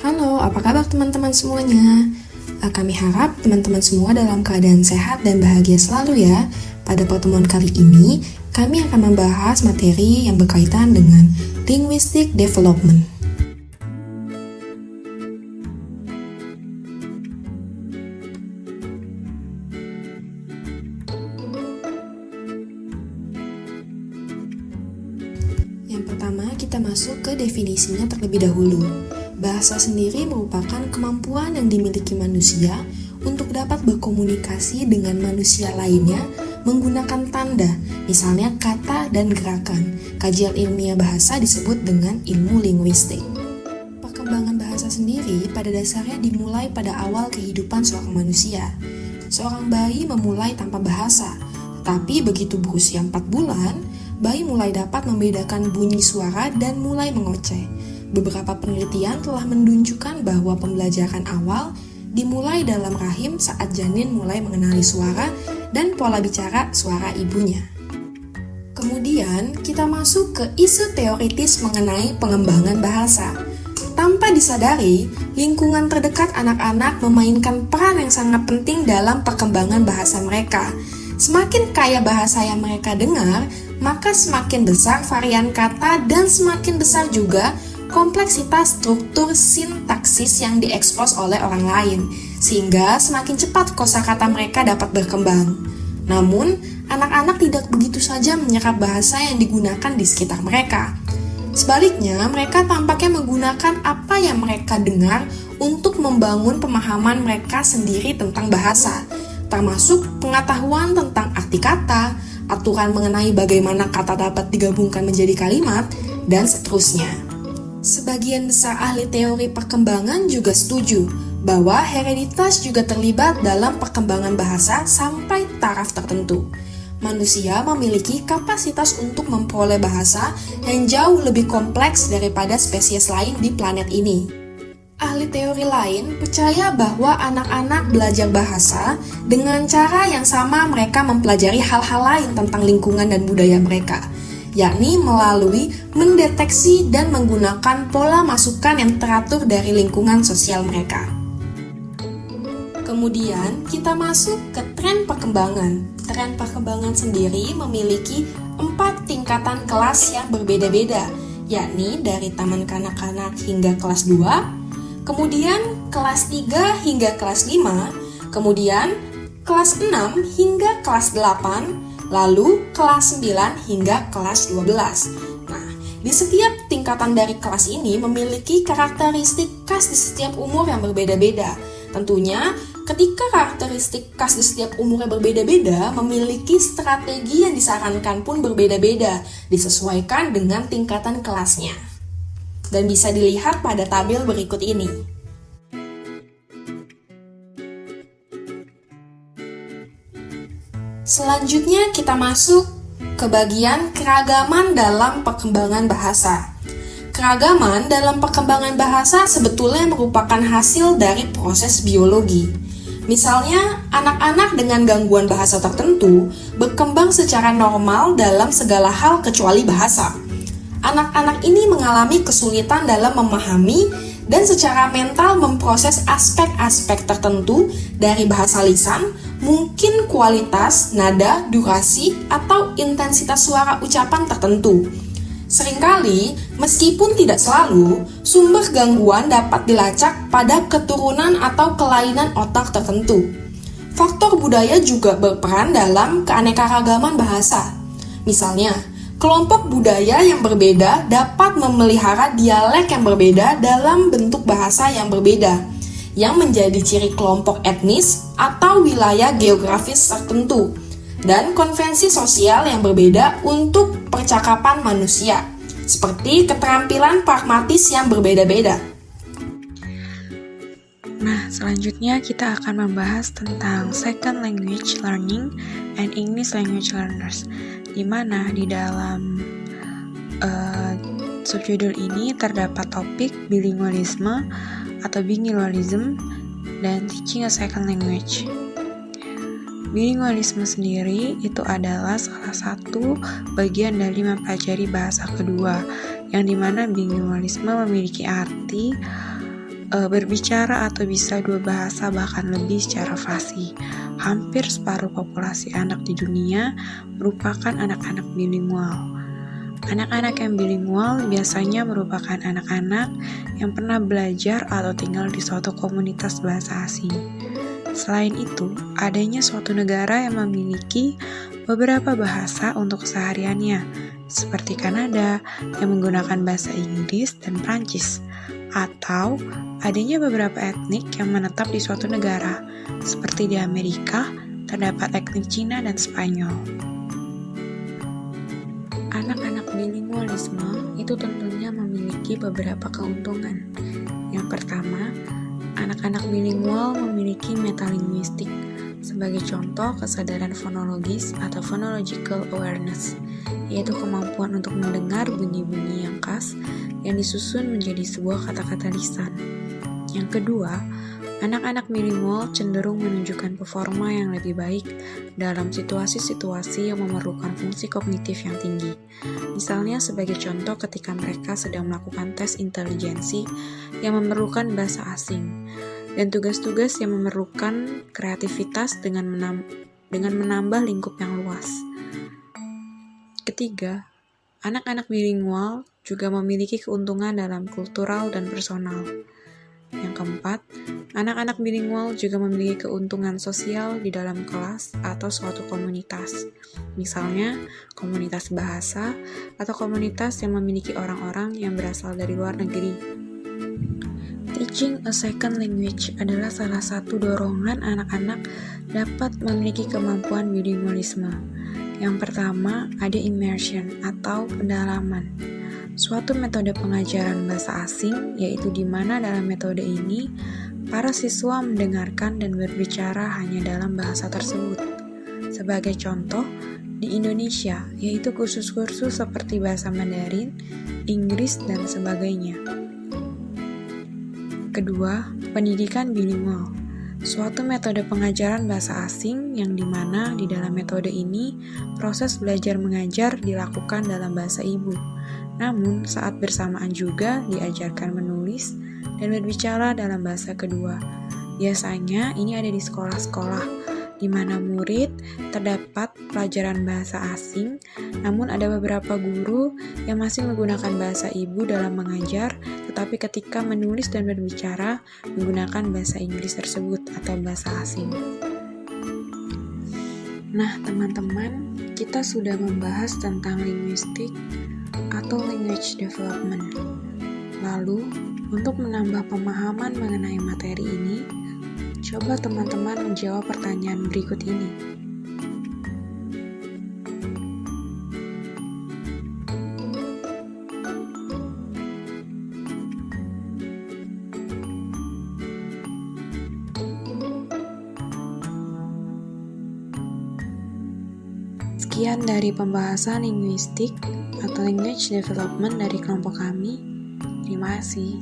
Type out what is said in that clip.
Halo, apa kabar teman-teman semuanya? Kami harap teman-teman semua dalam keadaan sehat dan bahagia selalu ya. Pada pertemuan kali ini, kami akan membahas materi yang berkaitan dengan linguistic development. Yang pertama, kita masuk ke definisinya terlebih dahulu. Bahasa sendiri merupakan kemampuan yang dimiliki manusia untuk dapat berkomunikasi dengan manusia lainnya menggunakan tanda, misalnya kata dan gerakan. Kajian ilmiah bahasa disebut dengan ilmu linguistik. Perkembangan bahasa sendiri pada dasarnya dimulai pada awal kehidupan seorang manusia. Seorang bayi memulai tanpa bahasa, tetapi begitu berusia 4 bulan, bayi mulai dapat membedakan bunyi suara dan mulai mengoceh. Beberapa penelitian telah menunjukkan bahwa pembelajaran awal dimulai dalam rahim saat janin mulai mengenali suara dan pola bicara suara ibunya. Kemudian, kita masuk ke isu teoritis mengenai pengembangan bahasa. Tanpa disadari, lingkungan terdekat anak-anak memainkan peran yang sangat penting dalam perkembangan bahasa mereka. Semakin kaya bahasa yang mereka dengar, maka semakin besar varian kata dan semakin besar juga kompleksitas struktur sintaksis yang diekspos oleh orang lain, sehingga semakin cepat kosakata mereka dapat berkembang. Namun, anak-anak tidak begitu saja menyerap bahasa yang digunakan di sekitar mereka. Sebaliknya, mereka tampaknya menggunakan apa yang mereka dengar untuk membangun pemahaman mereka sendiri tentang bahasa, termasuk pengetahuan tentang arti kata, aturan mengenai bagaimana kata dapat digabungkan menjadi kalimat, dan seterusnya. Sebagian besar ahli teori perkembangan juga setuju bahwa hereditas juga terlibat dalam perkembangan bahasa sampai taraf tertentu. Manusia memiliki kapasitas untuk memperoleh bahasa yang jauh lebih kompleks daripada spesies lain di planet ini. Ahli teori lain percaya bahwa anak-anak belajar bahasa dengan cara yang sama mereka mempelajari hal-hal lain tentang lingkungan dan budaya mereka, yakni melalui mendeteksi dan menggunakan pola masukan yang teratur dari lingkungan sosial mereka. Kemudian, kita masuk ke tren perkembangan. Tren perkembangan sendiri memiliki 4 tingkatan kelas yang berbeda-beda, yakni dari taman kanak-kanak hingga kelas 2, kemudian kelas 3 hingga kelas 5, kemudian kelas 6 hingga kelas 8, lalu kelas 9 hingga kelas 12. Nah, di setiap tingkatan dari kelas ini memiliki karakteristik khas di setiap umur yang berbeda-beda. Tentunya, ketika karakteristik khas di setiap umur yang berbeda-beda, memiliki strategi yang disarankan pun berbeda-beda, disesuaikan dengan tingkatan kelasnya. Dan bisa dilihat pada tabel berikut ini. Selanjutnya kita masuk ke bagian keragaman dalam perkembangan bahasa. Keragaman dalam perkembangan bahasa sebetulnya merupakan hasil dari proses biologi. Misalnya, anak-anak dengan gangguan bahasa tertentu berkembang secara normal dalam segala hal kecuali bahasa. Anak-anak ini mengalami kesulitan dalam memahami dan secara mental memproses aspek-aspek tertentu dari bahasa lisan, mungkin kualitas, nada, durasi, atau intensitas suara ucapan tertentu. Seringkali, meskipun tidak selalu, sumber gangguan dapat dilacak pada keturunan atau kelainan otak tertentu. Faktor budaya juga berperan dalam keanekaragaman bahasa. Misalnya, kelompok budaya yang berbeda dapat memelihara dialek yang berbeda dalam bentuk bahasa yang berbeda, yang menjadi ciri kelompok etnis atau wilayah geografis tertentu, dan konvensi sosial yang berbeda untuk percakapan manusia, seperti keterampilan pragmatis yang berbeda-beda. Nah, selanjutnya kita akan membahas tentang second language learning and English language learners, di mana di dalam subjudul ini terdapat topik bilingualisme atau bilingualism dan teaching a second language. Bilingualisme sendiri itu adalah salah satu bagian dari mempelajari bahasa kedua, yang dimana bilingualisme memiliki arti berbicara atau bisa 2 bahasa bahkan lebih secara fasih. Hampir separuh populasi anak di dunia merupakan anak-anak bilingual. Anak-anak yang bilingual biasanya merupakan anak-anak yang pernah belajar atau tinggal di suatu komunitas bahasa asing. Selain itu, adanya suatu negara yang memiliki beberapa bahasa untuk kesehariannya, seperti Kanada yang menggunakan bahasa Inggris dan Prancis, atau adanya beberapa etnik yang menetap di suatu negara, seperti di Amerika terdapat etnik Cina dan Spanyol. Anak-anak bilingualisme itu tentunya memiliki beberapa keuntungan. Yang pertama, anak-anak bilingual memiliki metalinguistik, sebagai contoh kesadaran fonologis atau phonological awareness, yaitu kemampuan untuk mendengar bunyi-bunyi yang khas yang disusun menjadi sebuah kata-kata lisan. Yang kedua, anak-anak bilingual cenderung menunjukkan performa yang lebih baik dalam situasi-situasi yang memerlukan fungsi kognitif yang tinggi. Misalnya sebagai contoh ketika mereka sedang melakukan tes intelijensi yang memerlukan bahasa asing, dan tugas-tugas yang memerlukan kreativitas dengan menambah lingkup yang luas. Ketiga, anak-anak bilingual juga memiliki keuntungan dalam kultural dan personal. Yang keempat, anak-anak bilingual juga memiliki keuntungan sosial di dalam kelas atau suatu komunitas. Misalnya, komunitas bahasa atau komunitas yang memiliki orang-orang yang berasal dari luar negeri. Teaching a second language adalah salah satu dorongan anak-anak dapat memiliki kemampuan bilingualisme. Yang pertama, ada immersion atau pendalaman. Suatu metode pengajaran bahasa asing, yaitu di mana dalam metode ini, para siswa mendengarkan dan berbicara hanya dalam bahasa tersebut. Sebagai contoh, di Indonesia, yaitu kursus-kursus seperti bahasa Mandarin, Inggris, dan sebagainya. Kedua, pendidikan bilingual. Suatu metode pengajaran bahasa asing yang dimana di dalam metode ini, proses belajar mengajar dilakukan dalam bahasa ibu. Namun, saat bersamaan juga diajarkan menulis dan berbicara dalam bahasa kedua. Biasanya ini ada di sekolah-sekolah, di mana murid terdapat pelajaran bahasa asing, namun ada beberapa guru yang masih menggunakan bahasa ibu dalam mengajar, tetapi ketika menulis dan berbicara menggunakan bahasa Inggris tersebut atau bahasa asing. Nah, teman-teman, kita sudah membahas tentang linguistik atau language development. Lalu, untuk menambah pemahaman mengenai materi ini, coba teman-teman menjawab pertanyaan berikut ini. Sekian dari pembahasan linguistik atau language development dari kelompok kami. Terima kasih.